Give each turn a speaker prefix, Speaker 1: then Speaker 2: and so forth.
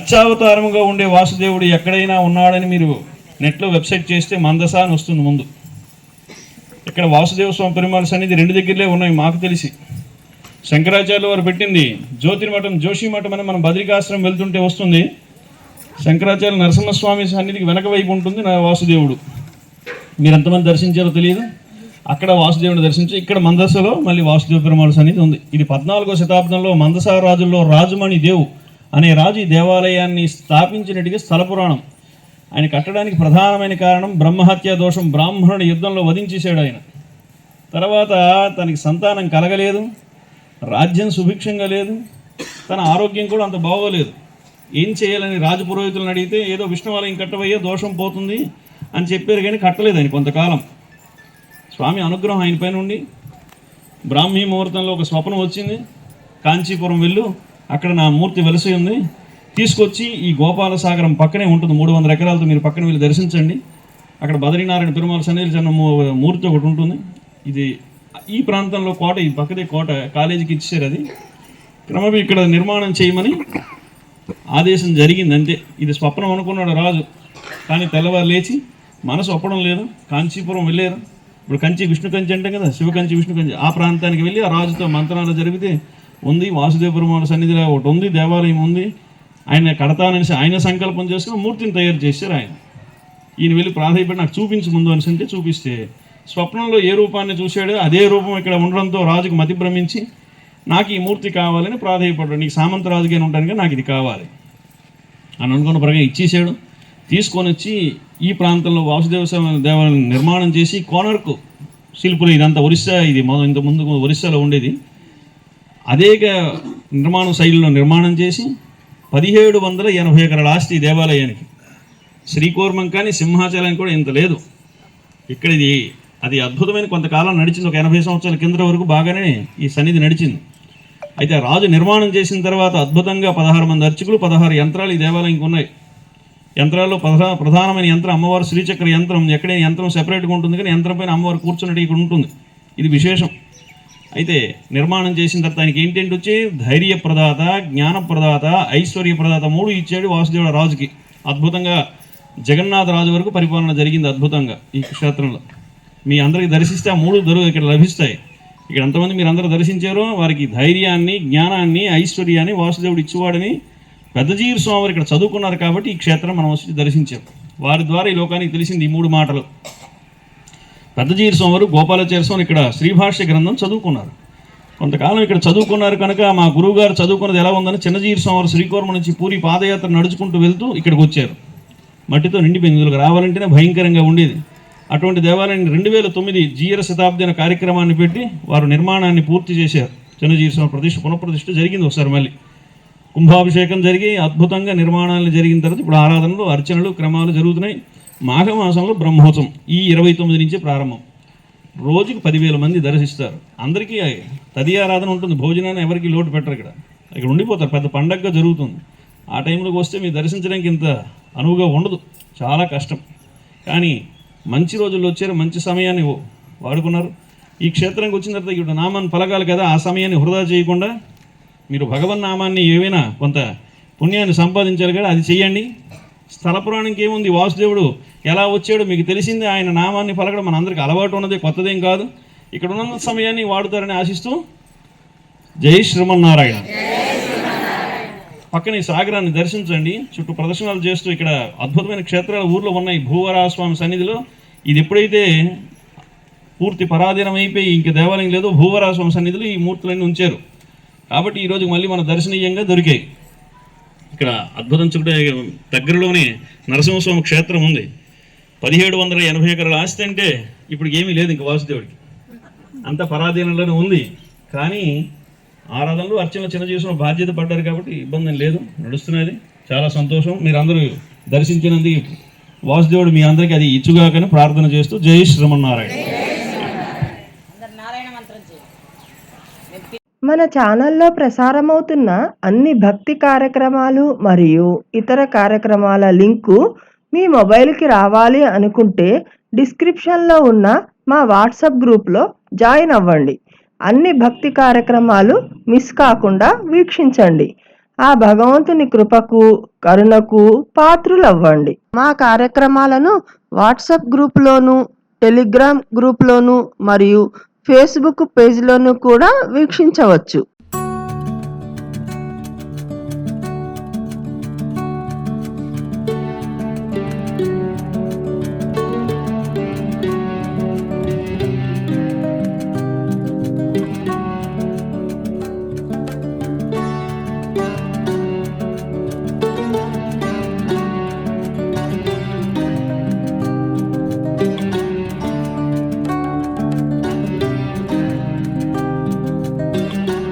Speaker 1: అర్చావతారముగా ఉండే వాసుదేవుడు ఎక్కడైనా ఉన్నాడని మీరు నెట్లో వెబ్సైట్ చేస్తే మందస అని వస్తుంది ముందు. ఇక్కడ వాసుదేవ స్వామి పెరుమాళ సన్నిధి 2 దగ్గరలే ఉన్నాయి మాకు తెలిసి. శంకరాచార్యులు వారు పెట్టింది జ్యోతిర్మఠం జోషి మఠం అని మనం బద్రికాశ్రమం వెళ్తుంటే వస్తుంది. శంకరాచార్య నరసింహస్వామి సన్నిధికి వెనక వైపు ఉంటుంది నా వాసుదేవుడు. మీరు ఎంతమంది దర్శించారో తెలియదు. అక్కడ వాసుదేవుని దర్శించి ఇక్కడ మందసలో మళ్ళీ వాసుదేవ పెరుమాళ సన్నిధి ఉంది. ఇది 14వ శతాబ్దంలో మందస రాజుల్లో రాజమణి దేవు అనే రాజు ఈ దేవాలయాన్ని స్థాపించినట్టుగా స్థల పురాణం. ఆయన కట్టడానికి ప్రధానమైన కారణం బ్రహ్మహత్యా దోషం. బ్రాహ్మణుడి యుద్ధంలో వధించేశాడు ఆయన. తర్వాత తనకి సంతానం కలగలేదు, రాజ్యం సుభిక్షంగా లేదు, తన ఆరోగ్యం కూడా అంత బాగోలేదు. ఏం చేయాలని రాజపురోహితులను అడిగితే ఏదో విష్ణువాలయం కట్టవయ్యా దోషం పోతుంది అని చెప్పారు, కానీ కట్టలేదు ఆయన కొంతకాలం. స్వామి అనుగ్రహం ఆయన పైన ఉండి బ్రాహ్మీ ముహూర్తంలో ఒక స్వప్నం వచ్చింది. కాంచీపురం వెళ్ళు, అక్కడ నా మూర్తి వెలసి ఉంది, తీసుకొచ్చి ఈ గోపాలసాగరం పక్కనే ఉంటుంది, 300 ఎకరాలతో మీరు పక్కన వెళ్ళి దర్శించండి. అక్కడ బద్రీనారాయణ పెరుమాళ సన్నిధి చిన్న మూర్తి ఒకటి ఉంటుంది. ఇది ఈ ప్రాంతంలో కోట, ఈ పక్కదే కోట, కాలేజీకి ఇచ్చారు. అది క్రమేపీ ఇక్కడ నిర్మాణం చేయమని ఆదేశం జరిగింది అంతే. ఇది స్వప్నం అనుకున్నాడు రాజు, కానీ తెల్లవారు లేచి మనసు ఒప్పడం లేదు. కాంచీపురం వెళ్ళారు. ఇప్పుడు కంచి విష్ణు కంచి అంటాం కదా, శివకంచి విష్ణు కంచి. ఆ ప్రాంతానికి వెళ్ళి ఆ రాజుతో మంత్రాలు జరిగితే ఉంది వాసుదేవ పెరుమాళ సన్నిధిలో ఒకటి ఉంది, దేవాలయం ఉంది. ఆయన కడతానని ఆయన సంకల్పం చేసుకుని మూర్తిని తయారు చేశారు ఆయన. ఈయన వెళ్ళి ప్రాధాన్యపడి నాకు చూపించి ముందు అని అంటే చూపిస్తే స్వప్నంలో ఏ రూపాన్ని చూశాడో అదే రూపం ఇక్కడ ఉండడంతో రాజుకు మతి భ్రమించి నాకు ఈ మూర్తి కావాలని ప్రాధాన్యపడ్డాడు. నీకు సామంతరాజుగానే ఉంటాను కానీ నాకు ఇది కావాలి అని అనుకున్న ప్రకారం ఇచ్చేసాడు. తీసుకొని వచ్చి ఈ ప్రాంతంలో వాసుదేవ దేవాలయం నిర్మాణం చేసి కోనర్కు శిల్పులు, ఇదంతా ఒరిస్సా, ఇది ఇంతకుముందు ఒరిస్సాలో ఉండేది, అదే నిర్మాణ శైలిలో నిర్మాణం చేసి 1780 ఎకరాల ఆస్తి ఈ దేవాలయానికి. శ్రీకూర్మం కానీ సింహాచలానికి కూడా ఇంత లేదు ఇక్కడ. ఇది అది అద్భుతమైన కొంతకాలం నడిచింది. ఒక 80 సంవత్సరాల కింద వరకు బాగానే ఈ సన్నిధి నడిచింది. అయితే రాజు నిర్మాణం చేసిన తర్వాత అద్భుతంగా 16 మంది అర్చకులు, 16 యంత్రాలు ఈ దేవాలయంకి ఉన్నాయి. యంత్రాల్లో ప్రధానమైన యంత్రం అమ్మవారు శ్రీచక్ర యంత్రం. ఎక్కడైనా యంత్రం సెపరేట్గా ఉంటుంది కానీ యంత్రం పైన అమ్మవారు కూర్చున్నట్టు ఇక్కడ ఉంటుంది. ఇది విశేషం. అయితే నిర్మాణం చేసిన తర్వాత ఆయనకి ఏంటంటే వచ్చి ధైర్య ప్రదాత, జ్ఞాన ప్రదాత, ఐశ్వర్య ప్రదాత 3 ఇచ్చాడు వాసుదేవుడు రాజుకి. అద్భుతంగా జగన్నాథ రాజు వరకు పరిపాలన జరిగింది అద్భుతంగా ఈ క్షేత్రంలో. మీ అందరికీ దర్శిస్తే ఆ 3 ఇక్కడ లభిస్తాయి. ఇక్కడ ఎంతమంది మీరు అందరూ దర్శించారో వారికి ధైర్యాన్ని, జ్ఞానాన్ని, ఐశ్వర్యాన్ని వాసుదేవుడు ఇచ్చేవాడని పెద్దజీరు స్వామి ఇక్కడ చదువుకున్నారు కాబట్టి ఈ క్షేత్రం మనం వచ్చి దర్శించాం. వారి ద్వారా ఈ లోకానికి తెలిసింది ఈ 3 మాటలు. పెద్దజీరు స్వామి గోపాలాచార్య స్వామి ఇక్కడ శ్రీభాష్య గ్రంథం చదువుకున్నారు. కొంతకాలం ఇక్కడ చదువుకున్నారు కనుక మా గురువు గారు చదువుకున్నది ఎలా ఉందని చిన్నజీరు స్వామి శ్రీకూర్మ నుంచి పూరి పాదయాత్ర నడుచుకుంటూ వెళ్తూ ఇక్కడికి వచ్చారు. మట్టితో నిండిపోయింది, ఇందులోకి రావాలంటేనే భయంకరంగా ఉండేది. అటువంటి దేవాలయాన్ని 2009 జీర శతాబ్ది అనే కార్యక్రమాన్ని పెట్టి వారు నిర్మాణాన్ని పూర్తి చేశారు. చిన్నజీరు స్వామి పునఃప్రతిష్ఠ జరిగింది ఒకసారి. మళ్ళీ కుంభాభిషేకం జరిగి అద్భుతంగా నిర్మాణాలు జరిగిన తర్వాత ఇప్పుడు ఆరాధనలు, అర్చనలు, క్రమాలు జరుగుతున్నాయి. మాఘమాసంలో బ్రహ్మోత్సవం ఈ 29 నుంచి ప్రారంభం. రోజుకి 10,000 మంది దర్శిస్తారు. అందరికీ తదియారాధన ఉంటుంది. భోజనాన్ని ఎవరికి లోటు పెట్టరు. ఇక్కడ ఉండిపోతారు. పెద్ద పండగగా జరుగుతుంది. ఆ టైంలోకి వస్తే మీరు దర్శించడానికి ఇంత అనువుగా ఉండదు, చాలా కష్టం. కానీ మంచి రోజుల్లో వచ్చారు, మంచి సమయాన్ని వాడుకున్నారు. ఈ క్షేత్రానికి వచ్చిన తర్వాత ఇక్కడ నామాన్ని పలకాలి కదా, ఆ సమయాన్ని వృధా చేయకుండా మీరు భగవన్నామాన్ని ఏవైనా కొంత పుణ్యాన్ని సంపాదించాలి కదా, అది చెయ్యండి. స్థల పురాణంకి ఏముంది, వాసుదేవుడు ఎలా వచ్చాడో మీకు తెలిసిందే. ఆయన నామాన్ని పలకడం మన అందరికీ అలవాటు ఉన్నదే, కొత్తదేం కాదు. ఇక్కడ ఉన్న సమయాన్ని వాడుతారని ఆశిస్తూ జై శ్రీమన్నారాయణ. పక్కన ఈ సాగరాన్ని దర్శించండి. చుట్టూ ప్రదర్శనలు చేస్తూ ఇక్కడ అద్భుతమైన క్షేత్రాలు ఊర్లో ఉన్నాయి. భూవరాస్వామి సన్నిధిలో ఇది ఎప్పుడైతే పూర్తి పరాధీనం అయిపోయి ఇంక దేవాలయం లేదో భూవరాస్వామి సన్నిధిలో ఈ మూర్తులన్నీ ఉంచారు. కాబట్టి ఈరోజు మళ్ళీ మన దర్శనీయంగా దొరికాయి. ఇక్కడ అద్భుతం చుట్టూ దగ్గరలోనే నరసింహస్వామి క్షేత్రం ఉంది. 1780 ఎకరాల ఆస్తి అంటే ఇప్పుడు ఏమీ లేదు ఇంకా వాసుదేవుడికి, అంత పరాధీనంలోనే ఉంది. కానీ ఆరాధనలు, అర్చనలు చిన్న చేసిన బాధ్యత పడ్డారు కాబట్టి ఇబ్బంది లేదు, నడుస్తున్నది. చాలా సంతోషం. మీరందరూ దర్శించినందుకు వాసుదేవుడు మీ అందరికీ అది ఇచ్చుగాకని ప్రార్థన చేస్తూ జై శ్రీమన్నారాయణ.
Speaker 2: మన ఛానల్లో ప్రసారమవుతున్న అన్ని భక్తి కార్యక్రమాలు మరియు ఇతర కార్యక్రమాల లింకు మీ మొబైల్కి రావాలి అనుకుంటే డిస్క్రిప్షన్లో ఉన్న మా వాట్సాప్ గ్రూప్లో జాయిన్ అవ్వండి. అన్ని భక్తి కార్యక్రమాలు మిస్ కాకుండా వీక్షించండి. ఆ భగవంతుని కృపకు కరుణకు పాత్రులవ్వండి. మా కార్యక్రమాలను వాట్సాప్ గ్రూప్లోను, టెలిగ్రామ్ గ్రూప్లోను మరియు ఫేస్బుక్ పేజ్లోను కూడా వీక్షించవచ్చు.